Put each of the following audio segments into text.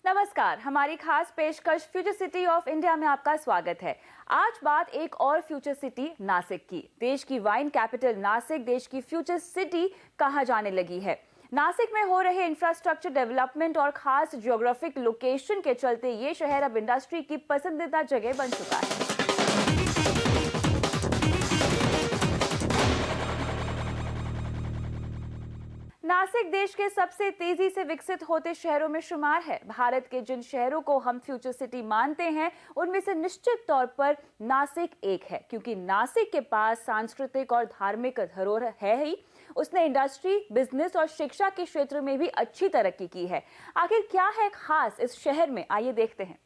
नमस्कार, हमारी खास पेशकश फ्यूचर सिटी ऑफ इंडिया में आपका स्वागत है। आज बात एक और फ्यूचर सिटी नासिक की। देश की वाइन कैपिटल नासिक देश की फ्यूचर सिटी कहा जाने लगी है। नासिक में हो रहे इंफ्रास्ट्रक्चर डेवलपमेंट और खास जियोग्राफिक लोकेशन के चलते ये शहर अब इंडस्ट्री की पसंदीदा जगह बन चुका है। नासिक देश के सबसे तेजी से विकसित होते शहरों में शुमार है। भारत के जिन शहरों को हम फ्यूचर सिटी मानते हैं उनमें से निश्चित तौर पर नासिक एक है, क्योंकि नासिक के पास सांस्कृतिक और धार्मिक धरोहर है ही। उसने इंडस्ट्री, बिजनेस और शिक्षा के क्षेत्र में भी अच्छी तरक्की की है। आखिर क्या है खास इस शहर में, आइए देखते हैं।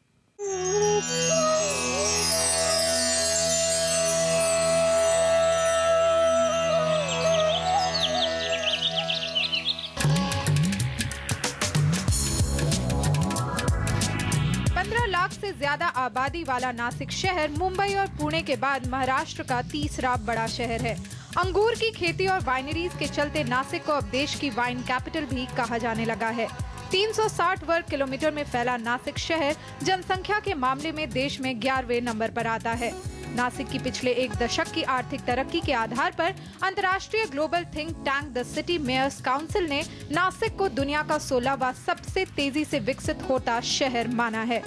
15 लाख से ज्यादा आबादी वाला नासिक शहर मुंबई और पुणे के बाद महाराष्ट्र का तीसरा बड़ा शहर है। अंगूर की खेती और वाइनरीज के चलते नासिक को अब देश की वाइन कैपिटल भी कहा जाने लगा है। 360 वर्ग किलोमीटर में फैला नासिक शहर जनसंख्या के मामले में देश में 11वें नंबर पर आता है। नासिक की पिछले एक दशक की आर्थिक तरक्की के आधार पर अंतर्राष्ट्रीय global think tank the city mayors council ने नासिक को दुनिया का 16वां सबसे तेजी से विकसित होता शहर माना है।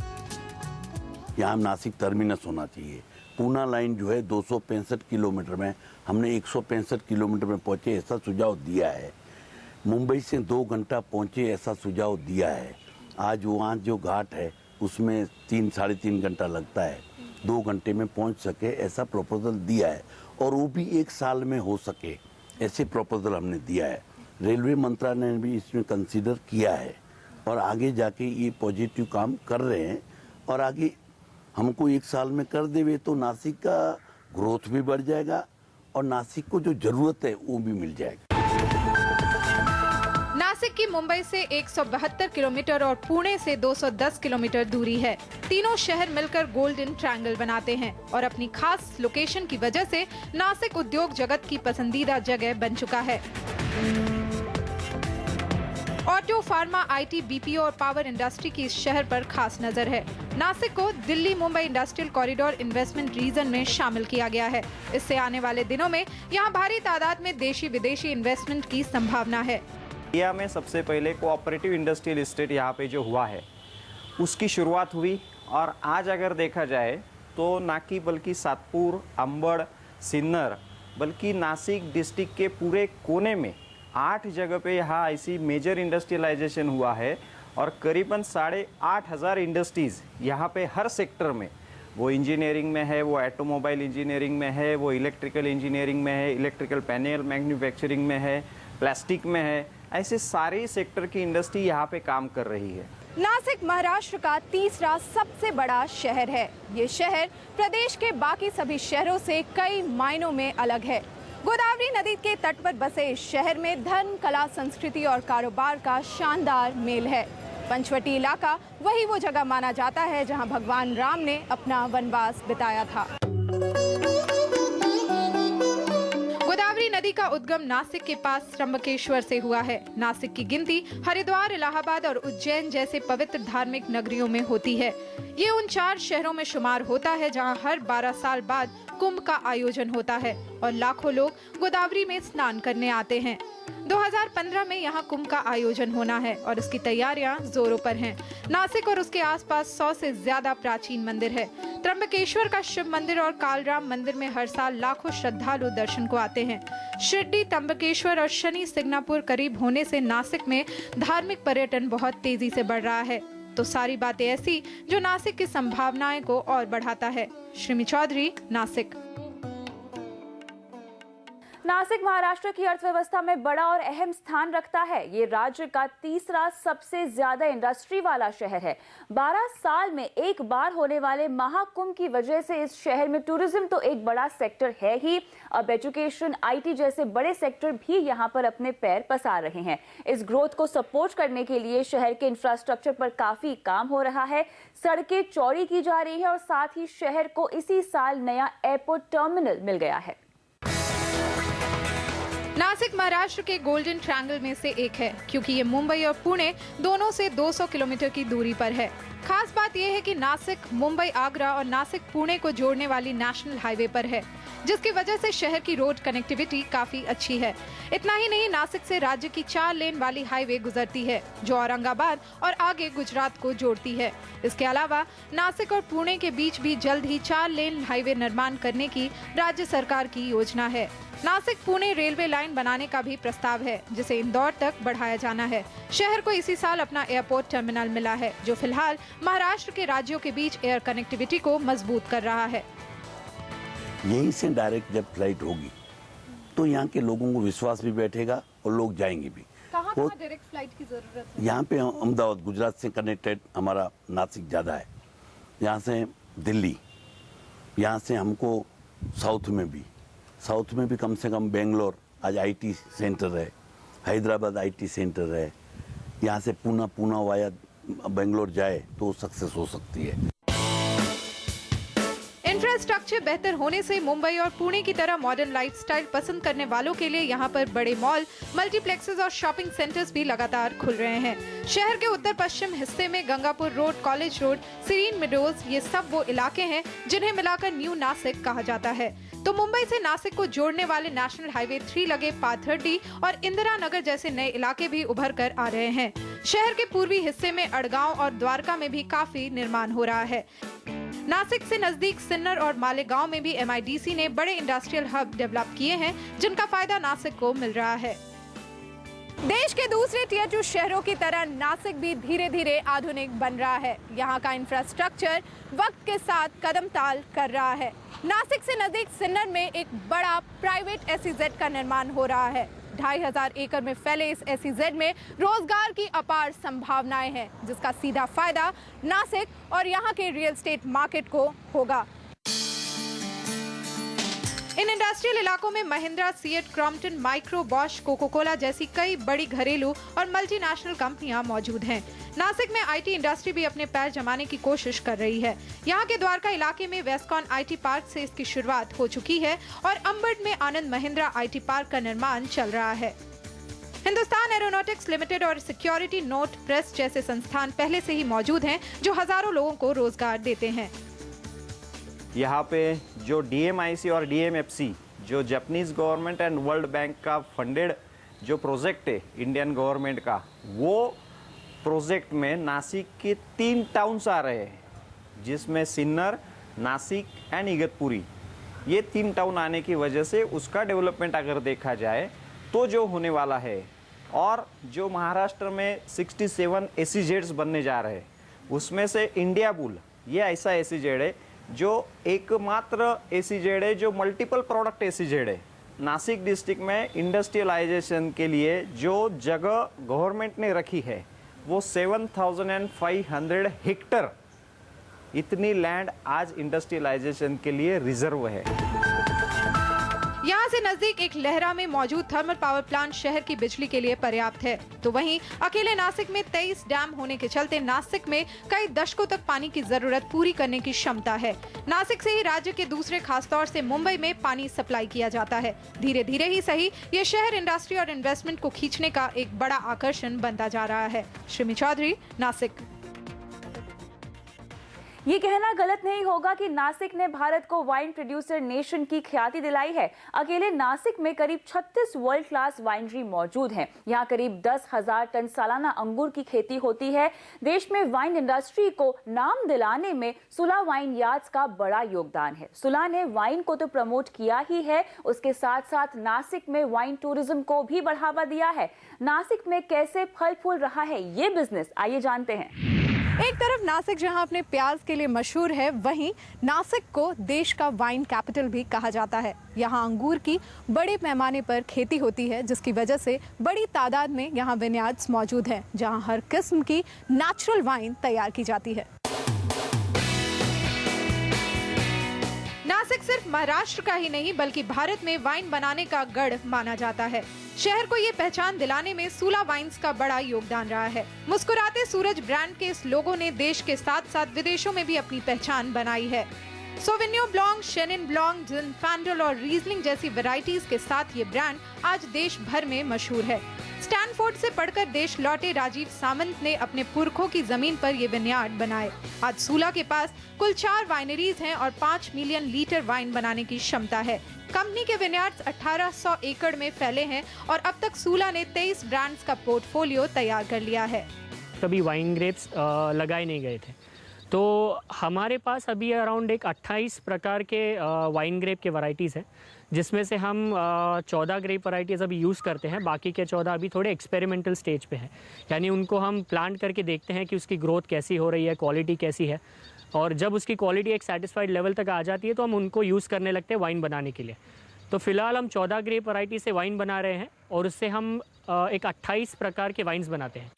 यहाँ नासिक टर्मिनस होना चाहिए। पूना लाइन जो है 265 किलोमीटर में, हमने 165 किलोमीटर में पहुँचे ऐसा सुझाव दिया है। मुंबई से 2 घंटा पहुँचे ऐसा सुझाव दिया है। आज वहाँ जो घाट है उसमें 3-3.5 घंटा लगता है, 2 घंटे में पहुँच सके ऐसा प्रपोजल दिया है, और वो भी 1 साल में हो सके ऐसे प्रपोजल हमने दिया है। रेलवे मंत्रालय ने भी इसमें कंसीडर किया है और आगे जाके ये पॉजिटिव काम कर रहे हैं। और आगे हमको 1 साल में कर देवे तो नासिक का ग्रोथ भी बढ़ जाएगा और नासिक को जो जरूरत है वो भी मिल जाएगा। नासिक की मुंबई से 172 किलोमीटर और पुणे से 210 किलोमीटर दूरी है। तीनों शहर मिलकर गोल्डन ट्रायंगल बनाते हैं और अपनी खास लोकेशन की वजह से नासिक उद्योग जगत की पसंदीदा जगह बन चुका है। ऑटो, फार्मा, आईटी, बीपीओ और पावर इंडस्ट्री की इस शहर पर खास नजर है। नासिक को Delhi Mumbai industrial corridor investment region में शामिल किया गया है। इससे आने वाले दिनों में यहाँ भारी तादाद में देशी विदेशी इन्वेस्टमेंट की संभावना है। इंडिया में सबसे पहले कोऑपरेटिव इंडस्ट्रियल एस्टेट यहाँ पे जो हुआ है उसकी शुरुआत हुई, और आज अगर देखा जाए तो ना कि बल्कि सातपुर, अंबड़, सिन्नर, बल्कि नासिक डिस्ट्रिक्ट के पूरे कोने में 8 जगह पे यहाँ ऐसी मेजर इंडस्ट्रियलाइजेशन हुआ है, और करीबन 8,500 इंडस्ट्रीज़ यहाँ पे हर सेक्टर में, वो इंजीनियरिंग में है, वो ऑटोमोबाइल इंजीनियरिंग में है, वो इलेक्ट्रिकल इंजीनियरिंग में है, इलेक्ट्रिकल पैनल मैन्युफैक्चरिंग में है, प्लास्टिक में है, ऐसे सारे सेक्टर की इंडस्ट्री यहाँ पे काम कर रही है। नासिक महाराष्ट्र का तीसरा सबसे बड़ा शहर है। ये शहर प्रदेश के बाकी सभी शहरों से कई मायनों में अलग है। गोदावरी नदी के तट पर बसे इस शहर में धर्म, कला, संस्कृति और कारोबार का शानदार मेल है। पंचवटी इलाका वही वो जगह माना जाता है जहां भगवान राम ने अपना वनवास बिताया था। गोदावरी नदी का उद्गम नासिक के पास त्र्यंबकेश्वर से हुआ है। नासिक की गिनती हरिद्वार, इलाहाबाद और उज्जैन जैसे पवित्र धार्मिक नगरियों में होती है। ये उन 4 शहरों में शुमार होता है जहां हर 12 साल बाद कुंभ का आयोजन होता है और लाखों लोग गोदावरी में स्नान करने आते हैं। 2015 में यहाँ कुंभ का आयोजन होना है और इसकी तैयारियां जोरों पर हैं। नासिक और उसके आसपास 100 से ज्यादा प्राचीन मंदिर है। त्र्यंबकेश्वर का शिव मंदिर और कालराम मंदिर में हर साल लाखों श्रद्धालु दर्शन को आते हैं। शिरडी, त्र्यंबकेश्वर और शनि सिग्नापुर करीब होने से नासिक में धार्मिक पर्यटन बहुत तेजी से बढ़ रहा है। तो सारी बातें ऐसी जो नासिक की संभावनाएं को और बढ़ाता है। श्रीमी चौधरी, नासिक। नासिक महाराष्ट्र की अर्थव्यवस्था में बड़ा और अहम स्थान रखता है। ये राज्य का तीसरा सबसे ज्यादा इंडस्ट्री वाला शहर है। 12 साल में एक बार होने वाले महाकुंभ की वजह से इस शहर में टूरिज्म तो एक बड़ा सेक्टर है ही, अब एजुकेशन, आईटी जैसे बड़े सेक्टर भी यहाँ पर अपने पैर पसार रहे हैं। इस ग्रोथ को सपोर्ट करने के लिए शहर के इंफ्रास्ट्रक्चर पर काफी काम हो रहा है। सड़कें चौड़ी की जा रही है और साथ ही शहर को इसी साल नया एयरपोर्ट टर्मिनल मिल गया है। नासिक महाराष्ट्र के गोल्डन ट्रायंगल में से एक है, क्योंकि ये मुंबई और पुणे दोनों से 200 किलोमीटर की दूरी पर है। खास बात यह है कि नासिक मुंबई, आगरा और नासिक पुणे को जोड़ने वाली नेशनल हाईवे पर है, जिसकी वजह से शहर की रोड कनेक्टिविटी काफी अच्छी है। इतना ही नहीं, नासिक से राज्य की 4 लेन वाली हाईवे गुजरती है, जो औरंगाबाद और आगे गुजरात को जोड़ती है। इसके अलावा नासिक और पुणे के बीच भी जल्द ही 4 लेन हाईवे निर्माण करने की राज्य सरकार की योजना है। नासिक पुणे रेलवे लाइन बनाने का भी प्रस्ताव है, जिसे इंदौर तक बढ़ाया जाना है। शहर को इसी साल अपना एयरपोर्ट टर्मिनल मिला है, जो फिलहाल महाराष्ट्र के राज्यों के बीच एयर कनेक्टिविटी को मजबूत कर रहा है। यहीं से डायरेक्ट जब फ्लाइट होगी तो यहाँ के लोगों को विश्वास भी बैठेगा और लोग जाएंगे भी। कहाँ डायरेक्ट फ्लाइट की जरूरत है? यहाँ पे अहमदाबाद, गुजरात से कनेक्टेड हमारा नासिक ज़्यादा है। यहाँ से दिल्ली, यहाँ से हमको साउथ में भी कम से कम बेंगलोर आज आईटी सेंटर है, हैदराबाद आईटी सेंटर है। यहाँ से पूना वाया बेंगलोर जाए तो सक्सेस हो सकती है। इंफ्रास्ट्रक्चर बेहतर होने से मुंबई और पुणे की तरह मॉडर्न लाइफस्टाइल पसंद करने वालों के लिए यहाँ पर बड़े मॉल, मल्टीप्लेक्सेस और शॉपिंग सेंटर्स भी लगातार खुल रहे हैं। शहर के उत्तर पश्चिम हिस्से में Gangapur road, college road, serene meadows, ये सब वो इलाके हैं जिन्हें मिलाकर न्यू नासिक कहा जाता है। तो मुंबई से नासिक को जोड़ने वाले नेशनल हाईवे 3 लगे पाथर्डी और इंदिरा नगर जैसे नए इलाके भी उभर कर आ रहे हैं। शहर के पूर्वी हिस्से में अड़गांव और द्वारका में भी काफी निर्माण हो रहा है। नासिक से नजदीक सिन्नर और मालेगांव में भी MIDC ने बड़े इंडस्ट्रियल हब डेवलप किए हैं, जिनका फायदा नासिक को मिल रहा है। देश के दूसरे टियर 2 शहरों की तरह नासिक भी धीरे धीरे आधुनिक बन रहा है। यहाँ का इंफ्रास्ट्रक्चर वक्त के साथ कदम ताल कर रहा है। नासिक से नजदीक सिन्नर में एक बड़ा प्राइवेट SEZ का निर्माण हो रहा है। 2500 एकड़ में फैले इस SEZ में रोजगार की अपार संभावनाएं हैं, जिसका सीधा फायदा नासिक और यहाँ के रियल एस्टेट मार्केट को होगा। इन इंडस्ट्रियल इलाकों में Mahindra, CEAT, Crompton, micro, Bosch, Coca Cola जैसी कई बड़ी घरेलू और मल्टीनेशनल कंपनियां मौजूद हैं। नासिक में IT इंडस्ट्री भी अपने पैर जमाने की कोशिश कर रही है। यहाँ के द्वारका इलाके में वेस्कॉन IT पार्क से इसकी शुरुआत हो चुकी है और अंबड में आनंद महिंद्रा IT पार्क का निर्माण चल रहा है। हिंदुस्तान एरोनॉटिक्स लिमिटेड और सिक्योरिटी नोट प्रेस जैसे संस्थान पहले से ही मौजूद हैं, जो हजारों लोगों को रोजगार देते हैं। यहाँ पे जो DMIC और DMFC, जो Japanese government and world bank का फंडेड जो प्रोजेक्ट है इंडियन गवर्नमेंट का, वो प्रोजेक्ट में नासिक के 3 टाउन्स आ रहे हैं, जिसमें सिन्नर, नासिक एंड इगतपुरी, ये 3 टाउन आने की वजह से उसका डेवलपमेंट अगर देखा जाए तो जो होने वाला है, और जो महाराष्ट्र में 67 SEZs बनने जा रहे हैं, उसमें से इंडिया बुल ये ऐसा SEZ है जो एकमात्र SEZ है जो मल्टीपल प्रोडक्ट SEZ है। नासिक डिस्ट्रिक्ट में इंडस्ट्रियलाइजेशन के लिए जो जगह गवर्नमेंट ने रखी है वो 7500 हेक्टर, इतनी लैंड आज इंडस्ट्रियलाइजेशन के लिए रिजर्व है। यहाँ से नजदीक एक लहरा में मौजूद थर्मल पावर प्लांट शहर की बिजली के लिए पर्याप्त है। तो वहीं अकेले नासिक में 23 डैम होने के चलते नासिक में कई दशकों तक पानी की जरूरत पूरी करने की क्षमता है। नासिक से ही राज्य के दूसरे, खासतौर से मुंबई में पानी सप्लाई किया जाता है। धीरे धीरे ही सही, ये शहर इंडस्ट्री और इन्वेस्टमेंट को खींचने का एक बड़ा आकर्षण बनता जा रहा है। श्रीमी चौधरी, नासिक। ये कहना गलत नहीं होगा कि नासिक ने भारत को वाइन प्रोड्यूसर नेशन की ख्याति दिलाई है। अकेले नासिक में करीब 36 वर्ल्ड क्लास वाइनरी मौजूद हैं। यहाँ करीब 10,000 टन सालाना अंगूर की खेती होती है। देश में वाइन इंडस्ट्री को नाम दिलाने में सुला वाइन यार्ड्स का बड़ा योगदान है। सुला ने वाइन को तो प्रमोट किया ही है, उसके साथ साथ नासिक में वाइन टूरिज्म को भी बढ़ावा दिया है। नासिक में कैसे फल फूल रहा है ये बिजनेस, आइए जानते हैं। एक तरफ नासिक जहां अपने प्याज के लिए मशहूर है, वहीं नासिक को देश का वाइन कैपिटल भी कहा जाता है। यहां अंगूर की बड़े पैमाने पर खेती होती है, जिसकी वजह से बड़ी तादाद में यहां विनयार्ड्स मौजूद हैं, जहां हर किस्म की नेचुरल वाइन तैयार की जाती है। नासिक सिर्फ महाराष्ट्र का ही नहीं बल्कि भारत में वाइन बनाने का गढ़ माना जाता है। शहर को ये पहचान दिलाने में सुला वाइन्स का बड़ा योगदान रहा है। मुस्कुराते सूरज ब्रांड के इस लोगो ने देश के साथ साथ विदेशों में भी अपनी पहचान बनाई है। सोविनियो ब्लॉन्ग, शेनिन ब्लॉन्ग, ज़िनफैंडल और रीजलिंग जैसी वैरायटीज के साथ ये ब्रांड आज देश भर में मशहूर है। स्टैनफोर्ड से पढ़कर देश लौटे राजीव सामंत ने अपने पुरखों की जमीन पर ये विनयार्ड बनाए। आज सूला के पास कुल 4 वाइनरीज हैं और 5 मिलियन लीटर वाइन बनाने की क्षमता है। कंपनी के विनयार्ड्स 1800 एकड़ में फैले हैं और अब तक सूला ने 23 ब्रांड्स का पोर्टफोलियो तैयार कर लिया है। कभी वाइन ग्रेप्स लगाए नहीं गए थे, तो हमारे पास अभी अराउंड एक 28 प्रकार के वाइन ग्रेप के वैरायटीज़ हैं, जिसमें से हम 14 ग्रेप वैरायटीज़ अभी यूज़ करते हैं। बाकी के 14 अभी थोड़े एक्सपेरिमेंटल स्टेज पे हैं, यानी उनको हम प्लांट करके देखते हैं कि उसकी ग्रोथ कैसी हो रही है, क्वालिटी कैसी है, और जब उसकी क्वालिटी एक सेटिस्फाइड लेवल तक आ जाती है तो हम उनको यूज़ करने लगते हैं वाइन बनाने के लिए। तो फिलहाल हम 14 ग्रेप वैरायटी से वाइन बना रहे हैं और उससे हम एक 28 प्रकार के वाइन्स बनाते हैं।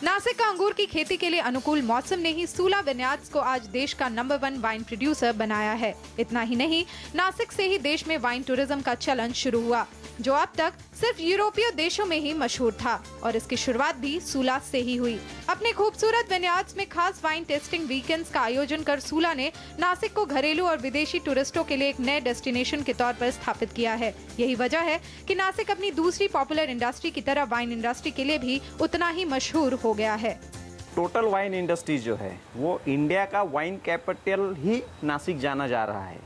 नासिक का अंगूर की खेती के लिए अनुकूल मौसम ने ही सूला विनयार्ड्स को आज देश का नंबर 1 वाइन प्रोड्यूसर बनाया है। इतना ही नहीं, नासिक से ही देश में वाइन टूरिज्म का चलन शुरू हुआ, जो अब तक सिर्फ यूरोपीय देशों में ही मशहूर था, और इसकी शुरुआत भी सूला से ही हुई। अपने खूबसूरत विनयार्ड्स में खास वाइन टेस्टिंग वीकेंड्स का आयोजन कर सूला ने नासिक को घरेलू और विदेशी टूरिस्टों के लिए एक नए डेस्टिनेशन के तौर पर स्थापित किया है। यही वजह है कि नासिक अपनी दूसरी पॉपुलर इंडस्ट्री की तरह वाइन इंडस्ट्री के लिए भी उतना ही मशहूर हो गया है। टोटल वाइन इंडस्ट्री जो है वो इंडिया का वाइन कैपिटल ही नासिक जाना जा रहा है।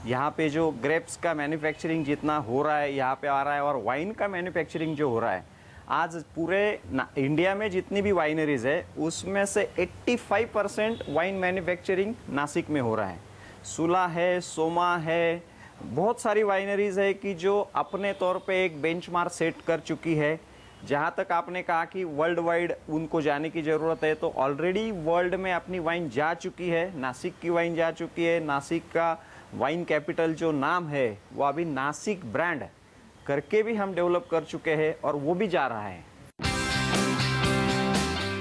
यहाँ पे जो ग्रेप्स का मैन्युफैक्चरिंग जितना हो रहा है यहाँ पे आ रहा है, और वाइन का मैन्युफैक्चरिंग जो हो रहा है, आज पूरे इंडिया में जितनी भी वाइनरीज है उसमें से 85% वाइन मैन्युफैक्चरिंग नासिक में हो रहा है। सूला है, सोमा है, बहुत सारी वाइनरीज है कि जो अपने तौर पे एक बेंचमार्क सेट कर चुकी है। जहाँ तक आपने कहा कि वर्ल्ड वाइड उनको जाने की ज़रूरत है, तो ऑलरेडी वर्ल्ड में अपनी वाइन जा चुकी है। नासिक की वाइन जा चुकी है। नासिक का वाइन कैपिटल जो नाम है वो अभी नासिक ब्रांड करके भी हम डेवलप कर चुके हैं, और वो भी जा रहा है।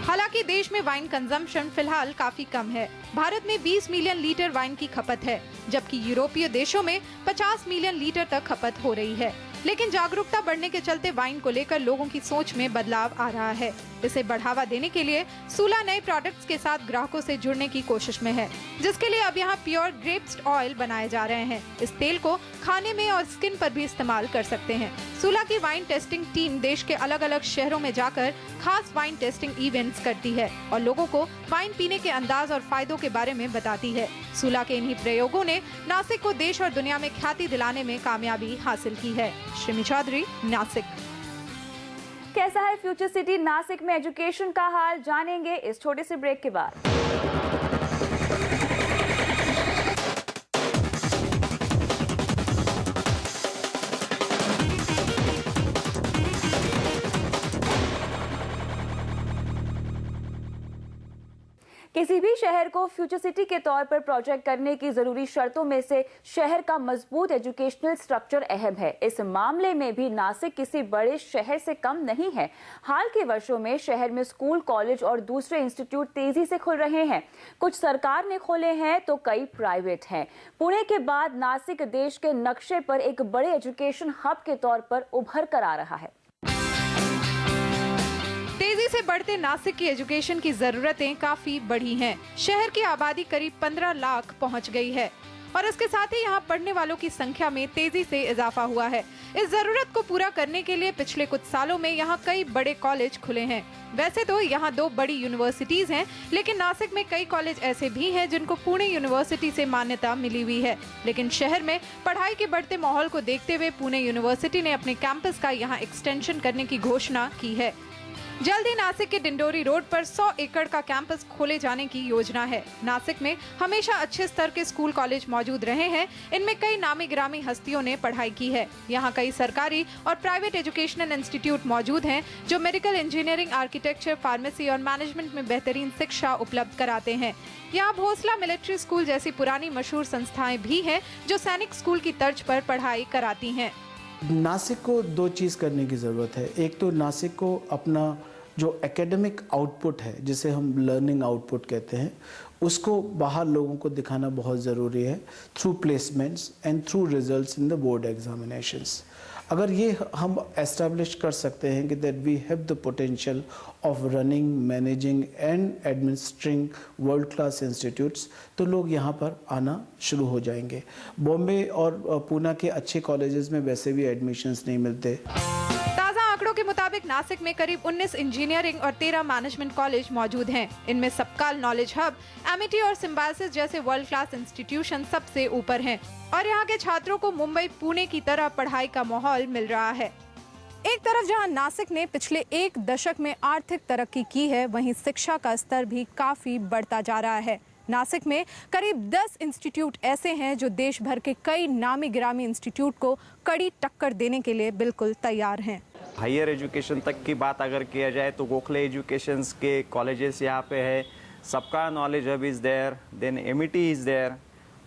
हालांकि देश में वाइन कंजम्पशन फिलहाल काफी कम है। भारत में 20 मिलियन लीटर वाइन की खपत है, जबकि यूरोपीय देशों में 50 मिलियन लीटर तक खपत हो रही है। लेकिन जागरूकता बढ़ने के चलते वाइन को लेकर लोगों की सोच में बदलाव आ रहा है। इसे बढ़ावा देने के लिए सूला नए प्रोडक्ट्स के साथ ग्राहकों से जुड़ने की कोशिश में है, जिसके लिए अब यहाँ प्योर ग्रेप्स ऑयल बनाए जा रहे हैं। इस तेल को खाने में और स्किन पर भी इस्तेमाल कर सकते हैं। सूला की वाइन टेस्टिंग टीम देश के अलग अलग शहरों में जाकर खास वाइन टेस्टिंग इवेंट्स करती है और लोगों को वाइन पीने के अंदाज और फायदों के बारे में बताती है। सूला के इन्हीं प्रयोगों ने नासिक को देश और दुनिया में ख्याति दिलाने में कामयाबी हासिल की है। श्रीमी चौधरी, नासिक। कैसा है फ्यूचर सिटी नासिक में एजुकेशन का हाल, जानेंगे इस छोटे से ब्रेक के बाद। किसी भी शहर को फ्यूचर सिटी के तौर पर प्रोजेक्ट करने की जरूरी शर्तों में से शहर का मजबूत एजुकेशनल स्ट्रक्चर अहम है। इस मामले में भी नासिक किसी बड़े शहर से कम नहीं है। हाल के वर्षों में शहर में स्कूल, कॉलेज और दूसरे इंस्टीट्यूट तेजी से खुल रहे हैं। कुछ सरकार ने खोले हैं तो कई प्राइवेट हैं। पुणे के बाद नासिक देश के नक्शे पर एक बड़े एजुकेशन हब के तौर पर उभर कर आ रहा है। तेजी से बढ़ते नासिक की एजुकेशन की जरूरतें काफी बढ़ी हैं। शहर की आबादी करीब 15 लाख पहुंच गई है और इसके साथ ही यहां पढ़ने वालों की संख्या में तेजी से इजाफा हुआ है। इस जरूरत को पूरा करने के लिए पिछले कुछ सालों में यहां कई बड़े कॉलेज खुले हैं। वैसे तो यहां 2 बड़ी यूनिवर्सिटीज हैं, लेकिन नासिक में कई कॉलेज ऐसे भी हैं जिनको पुणे यूनिवर्सिटी से मान्यता मिली हुई है। लेकिन शहर में पढ़ाई के बढ़ते माहौल को देखते हुए पुणे यूनिवर्सिटी ने अपने कैंपस का यहां एक्सटेंशन करने की घोषणा की है। जल्द ही नासिक के डिंडोरी रोड पर 100 एकड़ का कैंपस खोले जाने की योजना है। नासिक में हमेशा अच्छे स्तर के स्कूल, कॉलेज मौजूद रहे हैं। इनमें कई नामी गिरामी हस्तियों ने पढ़ाई की है। यहाँ कई सरकारी और प्राइवेट एजुकेशनल इंस्टीट्यूट मौजूद हैं जो मेडिकल इंजीनियरिंग, आर्किटेक्चर, फार्मेसी और मैनेजमेंट में बेहतरीन शिक्षा उपलब्ध कराते हैं। यहाँ भोसला मिलिट्री स्कूल जैसी पुरानी मशहूर संस्थाएं भी हैं जो सैनिक स्कूल की तर्ज पर पढ़ाई कराती हैं। नासिक को 2 चीज़ करने की ज़रूरत है। एक तो नासिक को अपना जो एकेडमिक आउटपुट है, जिसे हम लर्निंग आउटपुट कहते हैं, उसको बाहर लोगों को दिखाना बहुत ज़रूरी है, through placements and through results in the board examinations. अगर ये हम एस्टैब्लिश कर सकते हैं कि that we have the potential of running, managing and administering world class institutes, तो लोग यहाँ पर आना शुरू हो जाएंगे। बॉम्बे और पूना के अच्छे कॉलेजेस में वैसे भी एडमिशन्स नहीं मिलते। ताज़ा आंकड़ों के मुताबिक नासिक में करीब 19 इंजीनियरिंग और 13 मैनेजमेंट कॉलेज मौजूद हैं। इनमें सबकाल नॉलेज हब, एमिटी और सिम्बायोसिस जैसे वर्ल्ड क्लास इंस्टीट्यूशन सबसे ऊपर हैं और यहाँ के छात्रों को मुंबई, पुणे की तरह पढ़ाई का माहौल मिल रहा है। एक तरफ जहां नासिक ने पिछले एक दशक में आर्थिक तरक्की की है, वहीं शिक्षा का स्तर भी काफी बढ़ता जा रहा है। नासिक में करीब 10 इंस्टीट्यूट ऐसे हैं जो देश भर के कई नामी गिरामी इंस्टीट्यूट को कड़ी टक्कर देने के लिए बिल्कुल तैयार हैं। हायर एजुकेशन तक की बात अगर किया जाए तो गोखले एजुकेशंस के कॉलेजेस यहाँ पे है, सबका knowledge hub is there, then Amity is there.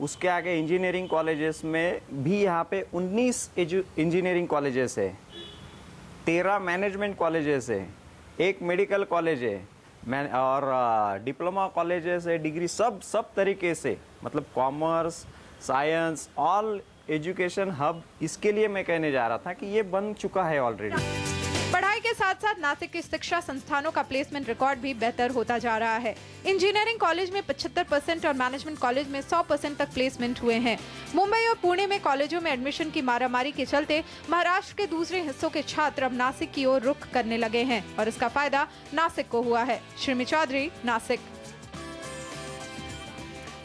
उसके आगे इंजीनियरिंग कॉलेजेस में भी यहाँ पे 19 इंजीनियरिंग कॉलेजेस है, 13 मैनेजमेंट कॉलेजेस है, एक मेडिकल कॉलेज है और डिप्लोमा कॉलेजेस है, डिग्री सब तरीके से, मतलब commerce, science, all education hub. इसके लिए मैं कहने जा रहा था कि ये बन चुका है ऑलरेडी। पढ़ाई के साथ साथ नासिक के शिक्षा संस्थानों का प्लेसमेंट रिकॉर्ड भी बेहतर होता जा रहा है। इंजीनियरिंग कॉलेज में 75% और मैनेजमेंट कॉलेज में 100% तक प्लेसमेंट हुए हैं। मुंबई और पुणे में कॉलेजों में एडमिशन की मारामारी के चलते महाराष्ट्र के दूसरे हिस्सों के छात्र अब नासिक की ओर रुख करने लगे हैं और इसका फायदा नासिक को हुआ है। श्रीमी चौधरी, नासिक।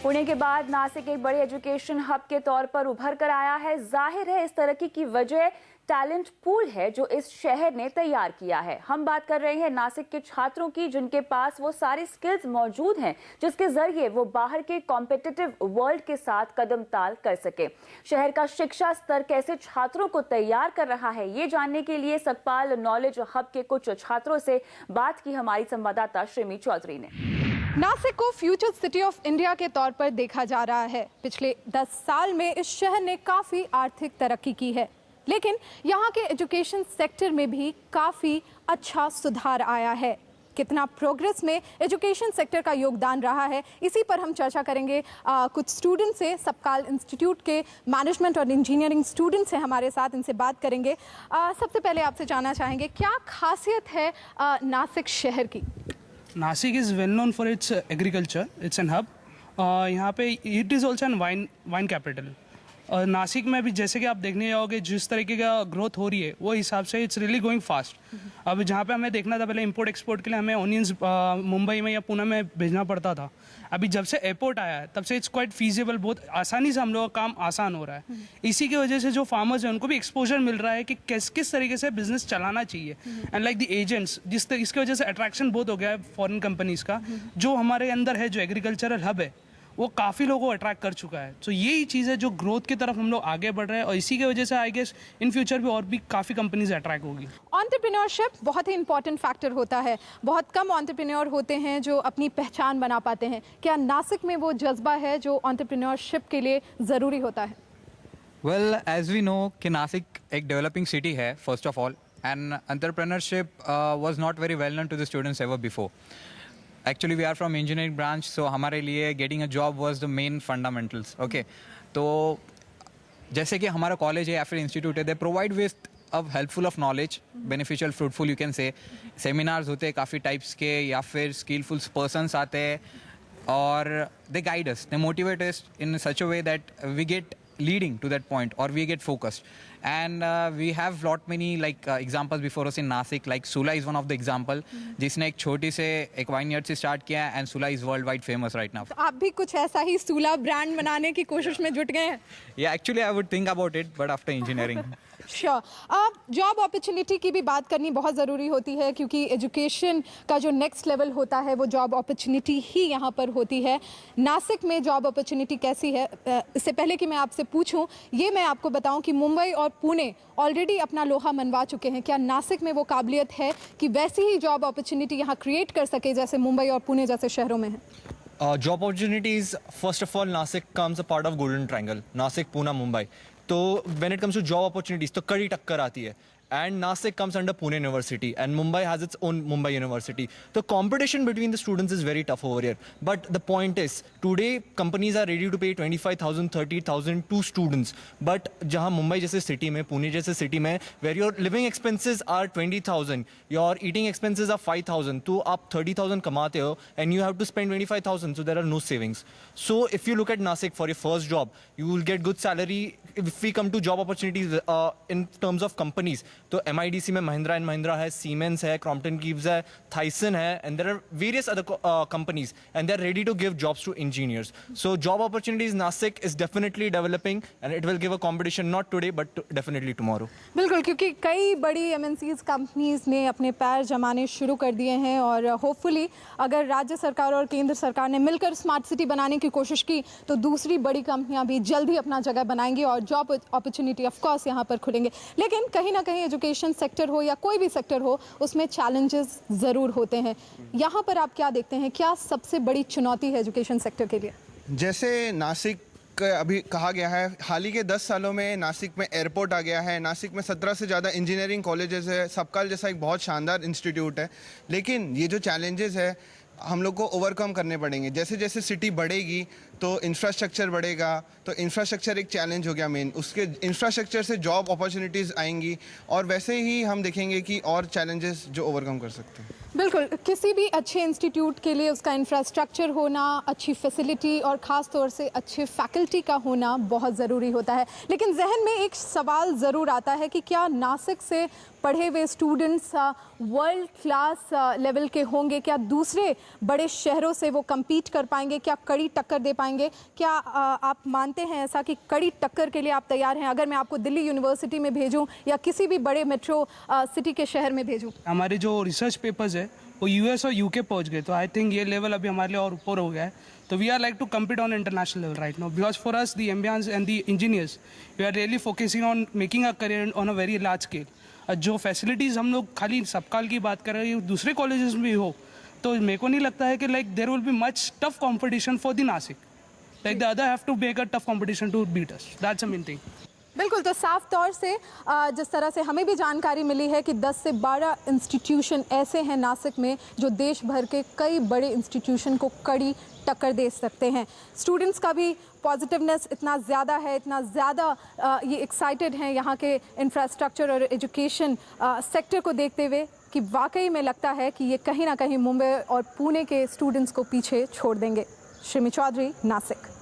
पुणे के बाद नासिक एक बड़े एजुकेशन हब के तौर पर उभर कर आया है। जाहिर है इस तरक्की की वजह टैलेंट पूल है जो इस शहर ने तैयार किया है। हम बात कर रहे हैं नासिक के छात्रों की, जिनके पास वो सारी स्किल्स मौजूद हैं जिसके जरिए वो बाहर के कॉम्पिटिटिव वर्ल्ड के साथ कदम ताल कर सके। शहर का शिक्षा स्तर कैसे छात्रों को तैयार कर रहा है, ये जानने के लिए सकपाल नॉलेज हब के कुछ छात्रों से बात की हमारी संवाददाता श्रीमी चौधरी ने। नासिक को फ्यूचर सिटी ऑफ इंडिया के तौर पर देखा जा रहा है। पिछले 10 साल में इस शहर ने काफी आर्थिक तरक्की की है, लेकिन यहाँ के एजुकेशन सेक्टर में भी काफी अच्छा सुधार आया है। कितना प्रोग्रेस में एजुकेशन सेक्टर का योगदान रहा है, इसी पर हम चर्चा करेंगे। कुछ स्टूडेंट से सबकाल इंस्टीट्यूट के मैनेजमेंट और इंजीनियरिंग स्टूडेंट्स हैं हमारे साथ, इनसे बात करेंगे। सबसे पहले आपसे जानना चाहेंगे क्या खासियत है नासिक शहर की? Nashik is well known for its agriculture, it's an hub. यहाँ पे it is also an wine capital. और नासिक में भी जैसे कि आप देखने जाओगे जिस तरीके का ग्रोथ हो रही है वो हिसाब से इट्स रियली गोइंग फास्ट। अब जहाँ पे हमें देखना था पहले इंपोर्ट एक्सपोर्ट के लिए हमें ऑनियंस मुंबई में या पुणे में भेजना पड़ता था, अभी जब से एयरपोर्ट आया है तब से इट्स क्वाइट फीजिबल, बहुत आसानी से हम लोगों का काम आसान हो रहा है। इसी की वजह से जो फार्मर्स हैं उनको भी एक्सपोजर मिल रहा है कि किस तरीके से बिजनेस चलाना चाहिए। एंड लाइक द एजेंट्स इसकी वजह से अट्रैक्शन बहुत हो गया है फॉरेन कंपनीज का। जो हमारे अंदर है जो एग्रीकल्चरल हब है वो काफ़ी लोगों को अट्रैक्ट कर चुका है। तो यही चीज़ है जो ग्रोथ की तरफ हम लोग आगे बढ़ रहे हैं और इसी की वजह से आई गेस इन फ्यूचर भी और भी काफ़ी कंपनीज अट्रैक्ट होगी। एंटरप्रेन्योरशिप बहुत ही इंपॉर्टेंट फैक्टर होता है। बहुत कम एंटरप्रेन्योर होते हैं जो अपनी पहचान बना पाते हैं। क्या नासिक में वो जज्बा है जो एंटरप्रेन्योरशिप के लिए ज़रूरी होता है? वेल, एज वी नो कि नासिक एक डेवलपिंग सिटी है first of all, and entrepreneurship was not very well known to the students ever before. Actually we are from engineering branch, so हमारे लिए getting a job was the main fundamentals. Okay, तो जैसे कि हमारा college है या फिर institute है, दे प्रोवाइड विथ अब helpful of knowledge, beneficial, fruitful you can say. Seminars होते हैं काफ़ी टाइप्स के, या फिर स्किलफुल पर्सन्स आते हैं और they guide us, they motivate us in such a way that we get leading to that point or we get focused. And we have lot many like examples before us in Nasik, like Sula is one of the example जिसने एक छोटी से एक vineyard से start किया है and Sula is worldwide famous right now. तो आप भी कुछ ऐसा ही सूला ब्रांड बनाने की कोशिश में जुट गए हैं? Yeah, actually I would think about it but after engineering. Sure. अब जॉब अपॉर्चुनिटी की भी बात करनी बहुत ज़रूरी होती है क्योंकि एजुकेशन का जो नेक्स्ट लेवल होता है वो जॉब अपॉर्चुनिटी ही यहाँ पर होती है। नासिक में जॉब अपॉर्चुनिटी कैसी है? इससे पहले कि मैं आपसे पूछूं, ये मैं आपको बताऊं कि मुंबई और पुणे ऑलरेडी अपना लोहा मनवा चुके हैं। क्या नासिक में वो काबिलियत है कि वैसी ही जॉब अपॉर्चुनिटी यहाँ क्रिएट कर सके जैसे मुंबई और पुणे जैसे शहरों में है? Job opportunities, first of all, Nasik comes a part of Golden Triangle, Nasik, Pune, Mumbai. तो when it comes to job opportunities तो कड़ी टक्कर आती है and Nasik comes under Pune University, and Mumbai has its own Mumbai University. The competition between the students is very tough over here. But the point is, today companies are ready to pay 25,000, 30,000 to students. But जहाँ मुंबई जैसे city में, पुणे जैसे city में, where your living expenses are 20,000, your eating expenses are 5,000, तो आप 30,000 कमाते हो, and you have to spend 25,000, so there are no savings. So if you look at Nasik for your first job, you will get good salary. If we come to job opportunities in terms of companies, तो MIDC में Mahindra and Mahindra है, Siemens है, Crompton Gibbs है, Thyssen है, and there are various other companies, and they're ready to give jobs to engineers. So job opportunities Nasik is definitely developing, and it will give a competition not today but definitely tomorrow. बिल्कुल, क्योंकि कई बड़ी MNCs companies ने अपने पैर जमाने शुरू कर दिए हैं और होपफुली अगर राज्य सरकार और केंद्र सरकार ने मिलकर स्मार्ट सिटी बनाने की कोशिश की तो दूसरी बड़ी कंपनियां भी जल्द ही अपना जगह बनाएंगी और जॉब अपॉर्चुनिटी ऑफ कोर्स यहाँ पर खुलेंगे। लेकिन कहीं ना कहीं एजुकेशन सेक्टर हो या कोई भी सेक्टर हो, उसमें चैलेंजेस ज़रूर होते हैं। यहाँ पर आप क्या देखते हैं, क्या सबसे बड़ी चुनौती है एजुकेशन सेक्टर के लिए? जैसे नासिक अभी कहा गया है, हाल ही के 10 सालों में नासिक में एयरपोर्ट आ गया है, नासिक में 17 से ज़्यादा इंजीनियरिंग कॉलेजेस है, सबकाल जैसा एक बहुत शानदार इंस्टीट्यूट है। लेकिन ये जो चैलेंजेस है हम लोग को ओवरकम करने पड़ेंगे। जैसे जैसे सिटी बढ़ेगी तो इंफ्रास्ट्रक्चर बढ़ेगा, तो इंफ्रास्ट्रक्चर एक चैलेंज हो गया मेन, उसके इंफ्रास्ट्रक्चर से जॉब अपॉर्चुनिटीज़ आएंगी और वैसे ही हम देखेंगे कि और चैलेंजेस जो ओवरकम कर सकते हैं। बिल्कुल, किसी भी अच्छे इंस्टीट्यूट के लिए उसका इंफ्रास्ट्रक्चर होना, अच्छी फैसिलिटी और ख़ास तौर से अच्छे फैकल्टी का होना बहुत ज़रूरी होता है। लेकिन जहन में एक सवाल ज़रूर आता है कि क्या नासिक से पढ़े हुए स्टूडेंट्स वर्ल्ड क्लास लेवल के होंगे? क्या दूसरे बड़े शहरों से वो कम्पीट कर पाएंगे? क्या कड़ी टक्कर दे पाएंगे? क्या आप मानते हैं ऐसा कि कड़ी टक्कर के लिए आप तैयार हैं? अगर मैं आपको दिल्ली यूनिवर्सिटी में भेजूं या किसी भी बड़े मेट्रो सिटी के शहर में भेजूं? हमारे जो रिसर्च पेपर्स है वो US और UK पहुंच गए, तो आई थिंक ये लेवल अभी हमारे लिए और ऊपर हो गया है। तो we are like to compete on international level right now, because for us the ambience and the engineers we are really focusing on making a career on a very large scale. जो facilities हम लोग खाली सबकाल की बात कर रहे हैं, दूसरे कॉलेजेस में भी हो, तो मेरे को नहीं लगता है कि like there will be much tough competition for the Nashik, like the other have to make a tough competition to beat us, that's a main thing. बिल्कुल, तो साफ तौर से जिस तरह से हमें भी जानकारी मिली है कि 10 से 12 इंस्टीट्यूशन ऐसे हैं नासिक में जो देश भर के कई बड़े इंस्टीट्यूशन को कड़ी टक्कर दे सकते हैं। स्टूडेंट्स का भी पॉजिटिवनेस इतना ज़्यादा है, इतना ज़्यादा ये एक्साइटेड हैं यहाँ के इंफ्रास्ट्रक्चर और एजुकेशन सेक्टर को देखते हुए कि वाकई में लगता है कि ये कहीं ना कहीं मुंबई और पुणे के स्टूडेंट्स को पीछे छोड़ देंगे। श्रीमी चौधरी, नासिक।